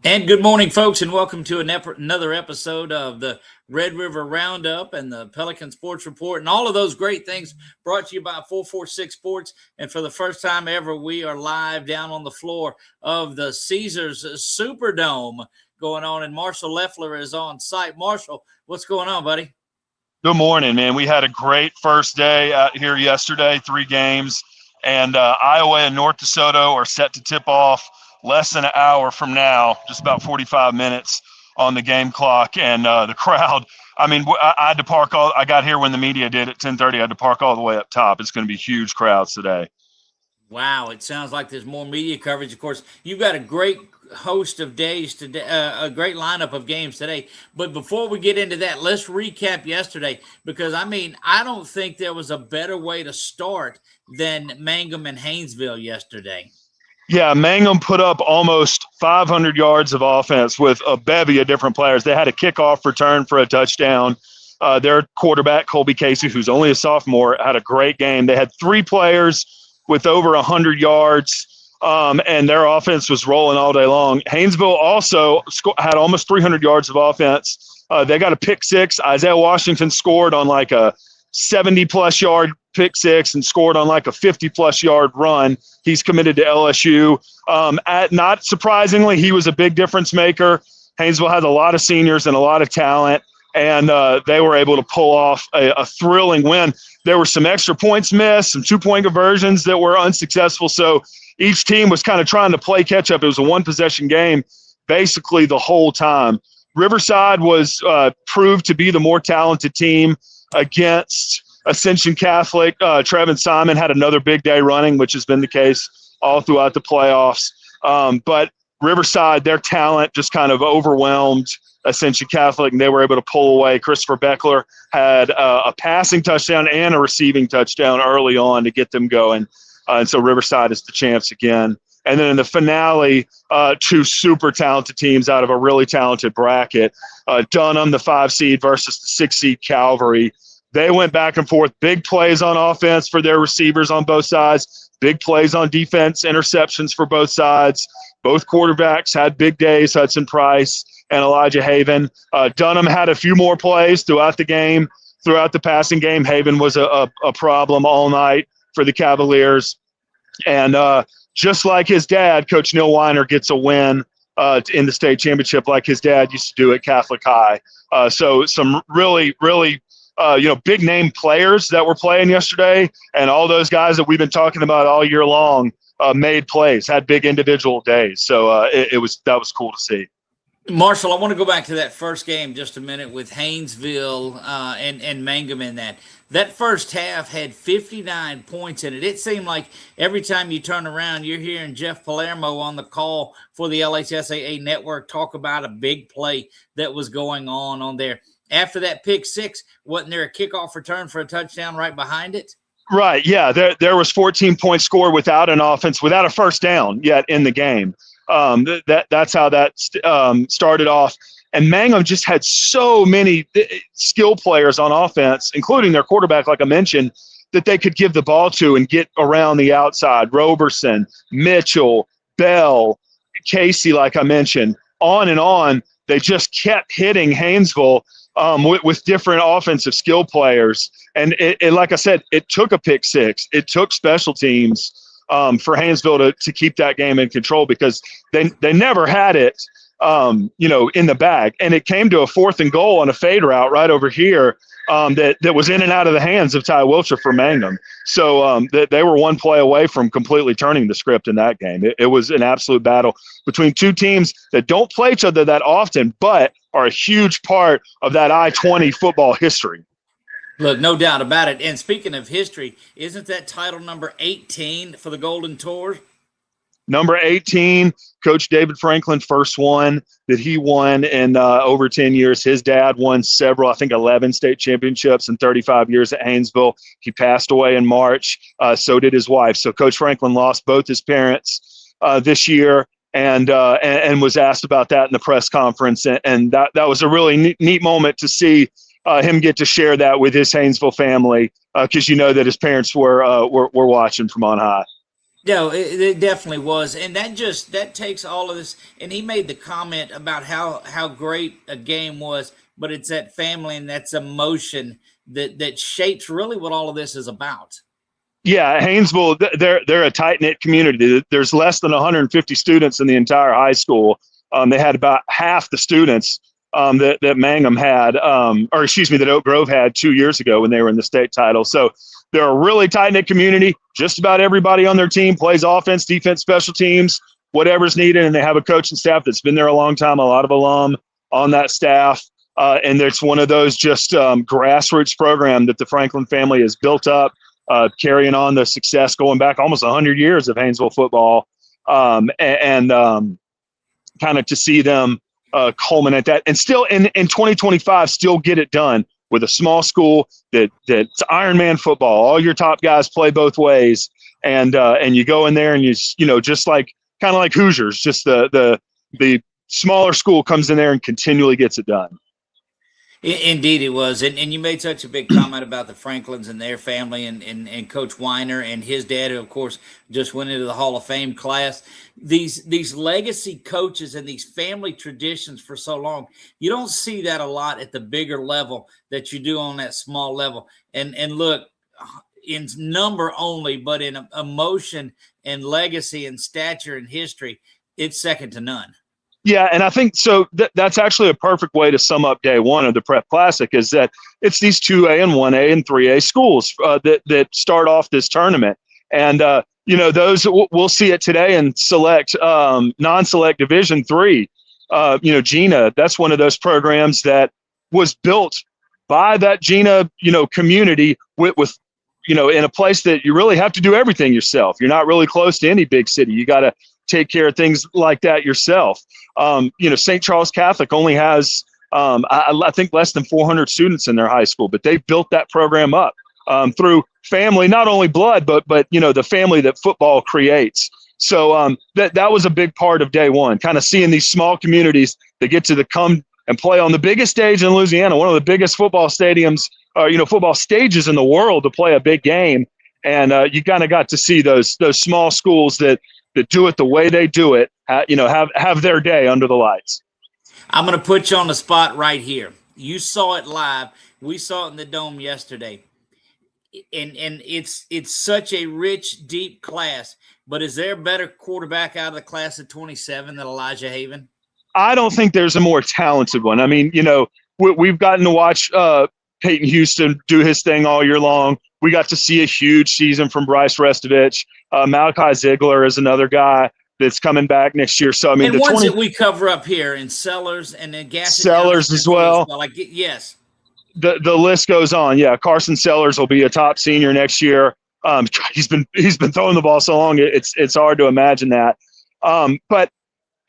And good morning, folks, and welcome to another episode of the Red River Roundup and the Pelican Sports Report and all of those great things brought to you by 446 Sports. And for the first time ever, we are live down on the floor of the Caesars Superdome going on, and Marshall Loeffler is on site. Marshall, what's going on, buddy? Good morning, man. We had a great first day out here yesterday, 3 games, and Iowa and North DeSoto are set to tip off less than an hour from now, just about 45 minutes on the game clock. And the crowd, I mean, I had to park I got here when the media did at 10:30. I had to park all the way up top. It's going to be huge crowds today. Wow, it sounds like there's more media coverage. Of course, you've got a great host of days today, a great lineup of games today. But before we get into that, let's recap yesterday, because I don't think there was a better way to start than Mangum and Haynesville yesterday. Yeah, Mangum put up almost 500 yards of offense with a bevy of different players. They had a kickoff return for a touchdown. Their quarterback, Colby Casey, who's only a sophomore, had a great game. They had 3 players with over 100 yards, and their offense was rolling all day long. Haynesville also had almost 300 yards of offense. They got a pick six. Isaiah Washington scored on like a 70-plus yard pick six and scored on like a 50-plus yard run. He's committed to LSU. Not surprisingly, he was a big difference maker. Haynesville has a lot of seniors and a lot of talent, and they were able to pull off a thrilling win. There were some extra points missed, some 2-point conversions that were unsuccessful, so each team was kind of trying to play catch-up. It was a one-possession game basically the whole time. Riverside was proved to be the more talented team against Ascension Catholic. Trevin Simon had another big day running, which has been the case all throughout the playoffs. But Riverside, their talent just kind of overwhelmed Ascension Catholic, and they were able to pull away. Christopher Beckler had a passing touchdown and a receiving touchdown early on to get them going. And so Riverside is the champs again. And then in the finale, 2 super talented teams out of a really talented bracket. Dunham, the 5 seed, versus the 6 seed Calvary. They went back and forth. Big plays on offense for their receivers on both sides. Big plays on defense, interceptions for both sides. Both quarterbacks had big days, Hudson Price and Elijah Haven. Dunham had a few more plays throughout the game, throughout the passing game. Haven was a problem all night for the Cavaliers. And just like his dad, Coach Neil Weiner gets a win in the state championship like his dad used to do at Catholic High. So some really big name players that were playing yesterday, and all those guys that we've been talking about all year long made plays, had big individual days. So that was cool to see. Marshall, I want to go back to that first game just a minute with Haynesville and Mangum in that. That first half had 59 points in it. It seemed like every time you turn around, you're hearing Jeff Palermo on the call for the LHSAA network talk about a big play that was going on there. After that pick six, wasn't there a kickoff return for a touchdown right behind it? Right, yeah. There was 14 points scored without an offense, without a first down yet in the game. That's how that started off. And Mangum just had so many skill players on offense, including their quarterback, like I mentioned, that they could give the ball to and get around the outside. Roberson, Mitchell, Bell, Casey, like I mentioned, on and on. They just kept hitting Haynesville with different offensive skill players. And it, like I said, it took a pick six. It took special teams for Haynesville to keep that game in control, because they never had it, in the bag. And it came to a 4th and goal on a fade route right over here that was in and out of the hands of Ty Wiltshire for Mangum. So they were one play away from completely turning the script in that game. It was an absolute battle between 2 teams that don't play each other that often, but are a huge part of that I-20 football history. Look, no doubt about it. And speaking of history, isn't that title number 18 for the Golden Tours? Number 18, Coach David Franklin, first one that he won in over 10 years. His dad won several, I think 11 state championships in 35 years at Haynesville. He passed away in March. So did his wife. So Coach Franklin lost both his parents this year, and was asked about that in the press conference. And that was a really neat moment to see him get to share that with his Haynesville family, because you know that his parents were watching from on high. No, it definitely was, and that takes all of this. And he made the comment about how great a game was, but it's that family and that's emotion that shapes really what all of this is about. Yeah, Haynesville, they're a tight knit community. There's less than 150 students in the entire high school. They had about half the students that Mangum had, or excuse me, that Oak Grove had 2 years ago when they were in the state title. So they're a really tight knit community. Just about everybody on their team plays offense, defense, special teams, whatever's needed, and they have a coaching staff that's been there a long time. A lot of alum on that staff. And it's one of those just grassroots program that the Franklin family has built up. Carrying on the success going back almost 100 years of Haynesville football, and kind of to see them culminate that, and still in 2025 still get it done with a small school that's Ironman football. All your top guys play both ways, and you go in there and just like kind of like Hoosiers, just the smaller school comes in there and continually gets it done. Indeed, it was, and you made such a big comment about the Franklins and their family, and Coach Weiner and his dad, who of course just went into the Hall of Fame class. These legacy coaches and these family traditions for so long, you don't see that a lot at the bigger level that you do on that small level. And look, in number only, but in emotion and legacy and stature and history, it's second to none. Yeah, and I think so. That's actually a perfect way to sum up day one of the Prep Classic, is that it's these 2A and 1A and 3A schools that start off this tournament. And, those we'll see it today in select, non-select Division III. GINA, that's one of those programs that was built by that GINA, community with in a place that you really have to do everything yourself. You're not really close to any big city. You got to take care of things like that yourself. St. Charles Catholic only has, I think, less than 400 students in their high school, but they built that program up through family, not only blood, but the family that football creates. So that was a big part of day one, kind of seeing these small communities that get to come and play on the biggest stage in Louisiana, one of the biggest football stadiums, football stages in the world to play a big game. And you kind of got to see those small schools that do it the way they do it, have their day under the lights. I'm going to put you on the spot right here. You saw it live. We saw it in the Dome yesterday. And it's such a rich, deep class. But is there a better quarterback out of the class of 27 than Elijah Haven? I don't think there's a more talented one. I mean, we've gotten to watch Peyton Houston do his thing all year long. We got to see a huge season from Bryce Restovich. Malachi Ziegler is another guy that's coming back next year. So, I mean, and ones that we cover up here in Sellers and then Sellers as well. Yes. The list goes on. Yeah, Carson Sellers will be a top senior next year. He's been throwing the ball so long, it's hard to imagine that. But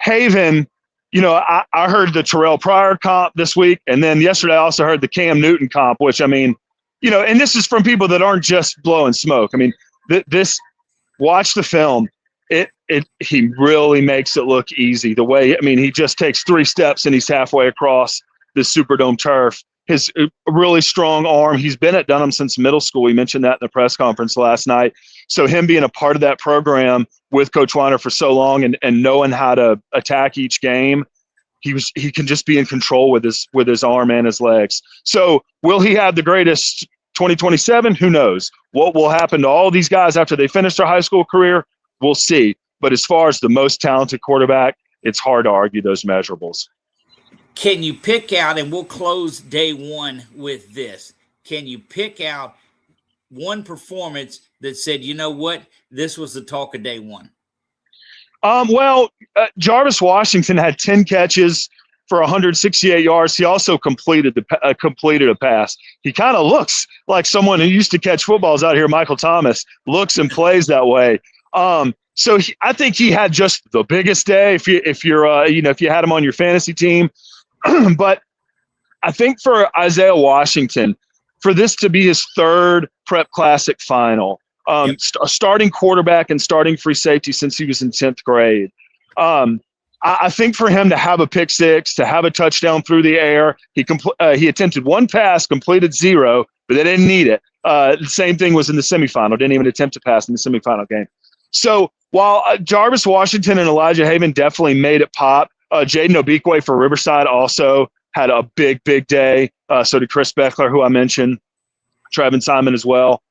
Haven, I heard the Terrell Pryor comp this week, and then yesterday I also heard the Cam Newton comp, which, I mean, and this is from people that aren't just blowing smoke. I mean, watch the film. He really makes it look easy. The way, I mean, he just takes 3 steps and he's halfway across the Superdome turf. His really strong arm. He's been at Dunham since middle school. He mentioned that in the press conference last night. So him being a part of that program with Coach Weiner for so long and knowing how to attack each game, he can just be in control with his arm and his legs. So will he have the greatest 2027? Who knows? What will happen to all these guys after they finish their high school career? We'll see. But as far as the most talented quarterback, it's hard to argue those measurables. Can you pick out, and we'll close day one with this, can you pick out one performance that said, you know what, this was the talk of day one? Jarvis Washington had 10 catches for 168 yards. He also completed a pass. He kind of looks like someone who used to catch footballs out here. Michael Thomas looks and plays that way. I think he had just the biggest day if you had him on your fantasy team. But I think for Isaiah Washington, for this to be his 3rd Prep Classic final, starting quarterback and starting free safety since he was in 10th grade. I think for him to have a pick six, to have a touchdown through the air, he attempted 1 pass, completed 0, but they didn't need it. The same thing was in the semifinal. Didn't even attempt to pass in the semifinal game. So while Jarvis Washington and Elijah Haven definitely made it pop, Jaden Obikwe for Riverside also had a big, big day. So did Chris Beckler, who I mentioned, Trevin Simon as well.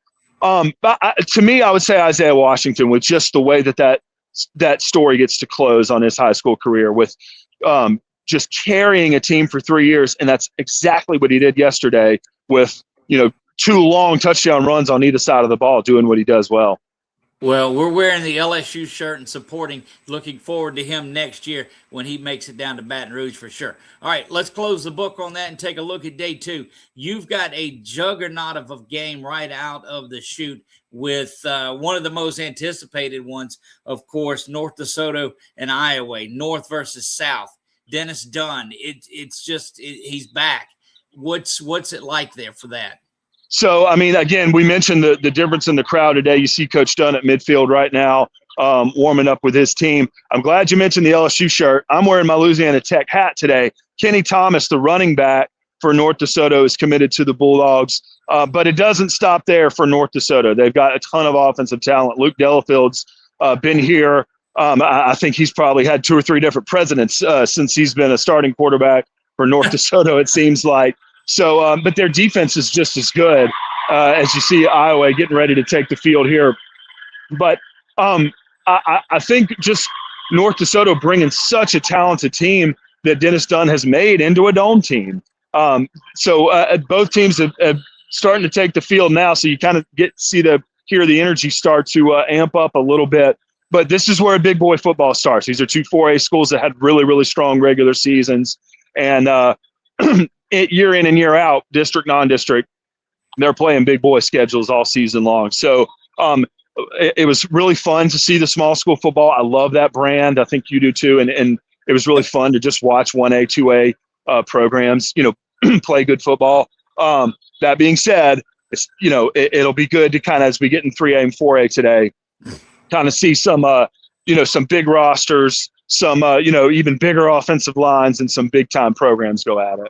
To me, I would say Isaiah Washington, with just the way that story gets to close on his high school career, with just carrying a team for 3 years, and that's exactly what he did yesterday with 2 long touchdown runs on either side of the ball, doing what he does well. Well, we're wearing the LSU shirt and supporting, looking forward to him next year when he makes it down to Baton Rouge for sure. All right, let's close the book on that and take a look at day 2. You've got a juggernaut of a game right out of the chute with one of the most anticipated ones, of course, North DeSoto and Iowa, North versus South. Dennis Dunn, he's back. What's it like there for that? So, I mean, again, we mentioned the difference in the crowd today. You see Coach Dunn at midfield right now, warming up with his team. I'm glad you mentioned the LSU shirt. I'm wearing my Louisiana Tech hat today. Kenny Thomas, the running back for North DeSoto, is committed to the Bulldogs. But it doesn't stop there for North DeSoto. They've got a ton of offensive talent. Luke Delafield's been here. I think he's probably had 2 or 3 different presidents since he's been a starting quarterback for North DeSoto, it seems like. So, but their defense is just as good as you see Iowa getting ready to take the field here. But I think just North DeSoto bringing such a talented team that Dennis Dunn has made into a dome team. So both teams have starting to take the field now, so you kind of hear the energy start to amp up a little bit. But this is where big boy football starts. These are 2 4A schools that had really, really strong regular seasons. And year in and year out, district, non-district, they're playing big boy schedules all season long. So it was really fun to see the small school football. I love that brand. I think you do too. And it was really fun to just watch 1A, 2A programs, play good football. That being said, it'll be good to kind of, as we get in 3A and 4A today, kind of see some big rosters, some, even bigger offensive lines and some big time programs go at it.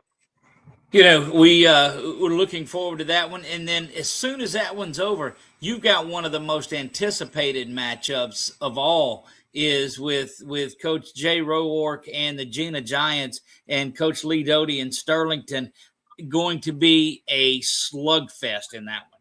We're looking forward to that one. And then as soon as that one's over, you've got one of the most anticipated matchups of all is with Coach Jay Rowark and the Gina Giants and Coach Lee Doty in Sterlington, going to be a slugfest in that one.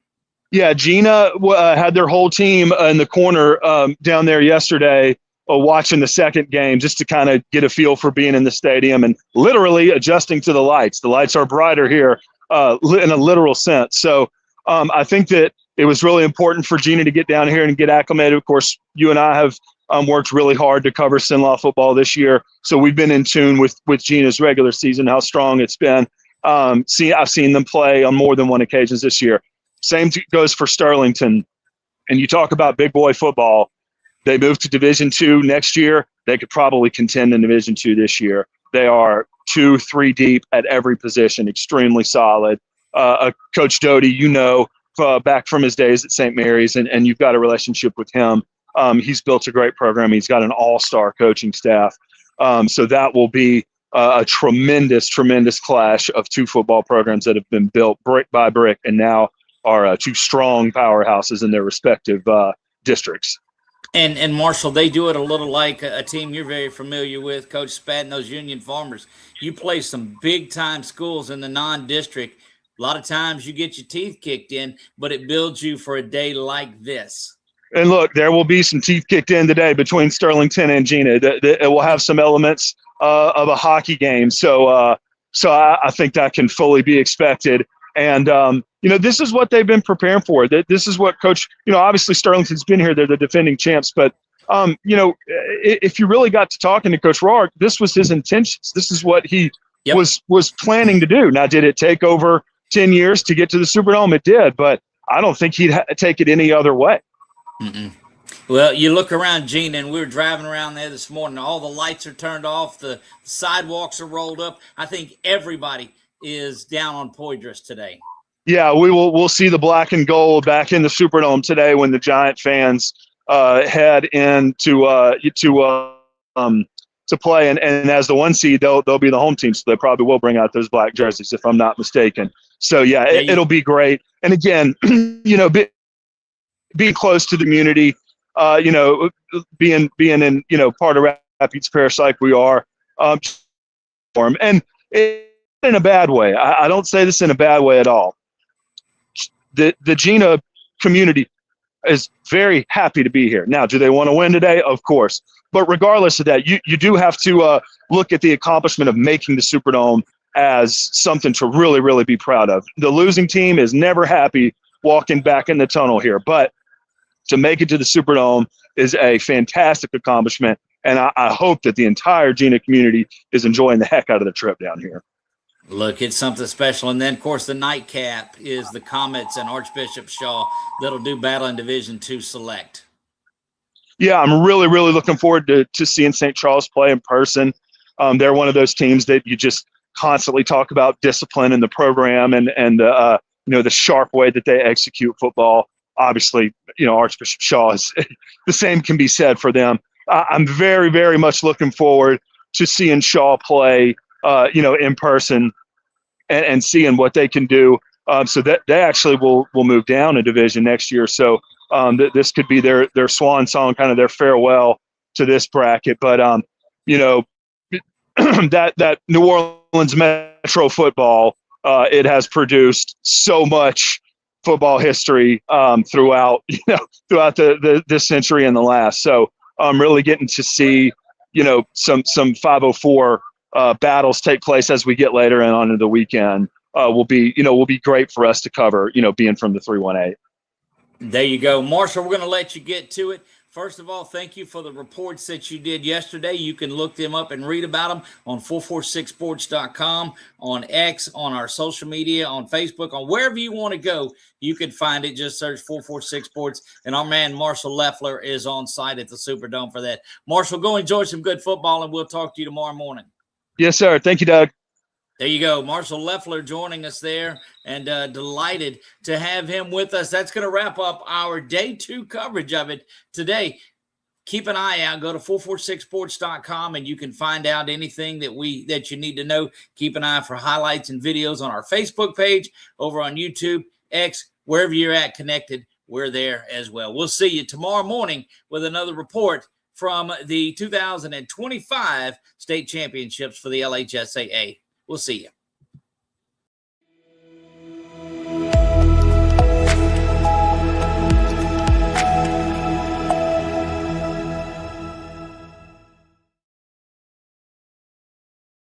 Yeah, Gina had their whole team in the corner down there yesterday watching the second game just to kind of get a feel for being in the stadium and literally adjusting to the lights. The lights are brighter here in a literal sense. So I think that it was really important for Gina to get down here and get acclimated. Of course, you and I have worked really hard to cover Sinlaw football this year. So we've been in tune with Gina's regular season, how strong it's been. I've seen them play on more than one occasion this year. Same goes for Sterlington. And you talk about big boy football. They move to Division II next year. They could probably contend in Division II this year. They are 2-3 deep at every position, extremely solid. Coach Doty, back from his days at St. Mary's, and you've got a relationship with him. He's built a great program. He's got an all-star coaching staff. So that will be a tremendous, tremendous clash of 2 football programs that have been built brick by brick and now are 2 strong powerhouses in their respective districts. And Marshall, they do it a little like a team you're very familiar with, Coach Spat and those Union Farmers. You play some big-time schools in the non-district. A lot of times you get your teeth kicked in, but it builds you for a day like this. And look, there will be some teeth kicked in today between Sterlington and Gina. It will have some elements of a hockey game. So I think that can fully be expected. And, this is what they've been preparing for. This is what Coach, obviously Sterlington's been here. They're the defending champs. But, if you really got to talking to Coach Roark, this was his intentions. This is what he was planning to do. Now, did it take over 10 years to get to the Superdome? It did. But I don't think he'd take it any other way. Mm-mm. Well, you look around, Gene, and we were driving around there this morning. All the lights are turned off. The sidewalks are rolled up. I think everybody is down on Poydras today. Yeah, we'll see the black and gold back in the Superdome today when the Giant fans head in to play. And as the 1 seed, they'll be the home team, so they probably will bring out those black jerseys, if I'm not mistaken. So, it'll be great. And again, being close to the community, being in, part of Rapids Parish like we are, for him. And in a bad way. I don't say this in a bad way at all. The Gina community is very happy to be here. Now, do they want to win today? Of course. But regardless of that, you do have to look at the accomplishment of making the Superdome as something to really, really be proud of. The losing team is never happy walking back in the tunnel here, but to make it to the Superdome is a fantastic accomplishment, and I hope that the entire Gina community is enjoying the heck out of the trip down here. Look, it's something special. And then, of course, the nightcap is the Comets and Archbishop Shaw that'll do battle in Division II Select. Yeah, I'm really, really looking forward to seeing St. Charles play in person. They're one of those teams that you just constantly talk about discipline in the program and the sharp way that they execute football. Obviously, Archbishop Shaw is the same can be said for them. I'm very, very much looking forward to seeing Shaw play, in person and seeing what they can do. So that they actually will move down a division next year. So this could be their swan song, kind of their farewell to this bracket. But that New Orleans Metro football, it has produced so much football history throughout this century and the last. So I'm really getting to see some 504 battles take place as we get later and on into the weekend. Will be great for us to cover, being from the 318. There you go. Marshall, we're going to let you get to it. First of all, thank you for the reports that you did yesterday. You can look them up and read about them on 446sports.com, on X, on our social media, on Facebook, on wherever you want to go. You can find it. Just search 446 Sports. And our man Marshall Loeffler is on site at the Superdome for that. Marshall, go enjoy some good football, and we'll talk to you tomorrow morning. Yes, sir. Thank you, Doug. There you go. Marshall Loeffler joining us there, and delighted to have him with us. That's going to wrap up our day 2 coverage of it today. Keep an eye out. Go to 446sports.com, and you can find out anything that you need to know. Keep an eye for highlights and videos on our Facebook page, over on YouTube, X, wherever you're at connected. We're there as well. We'll see you tomorrow morning with another report from the 2025 state championships for the LHSAA. We'll see you.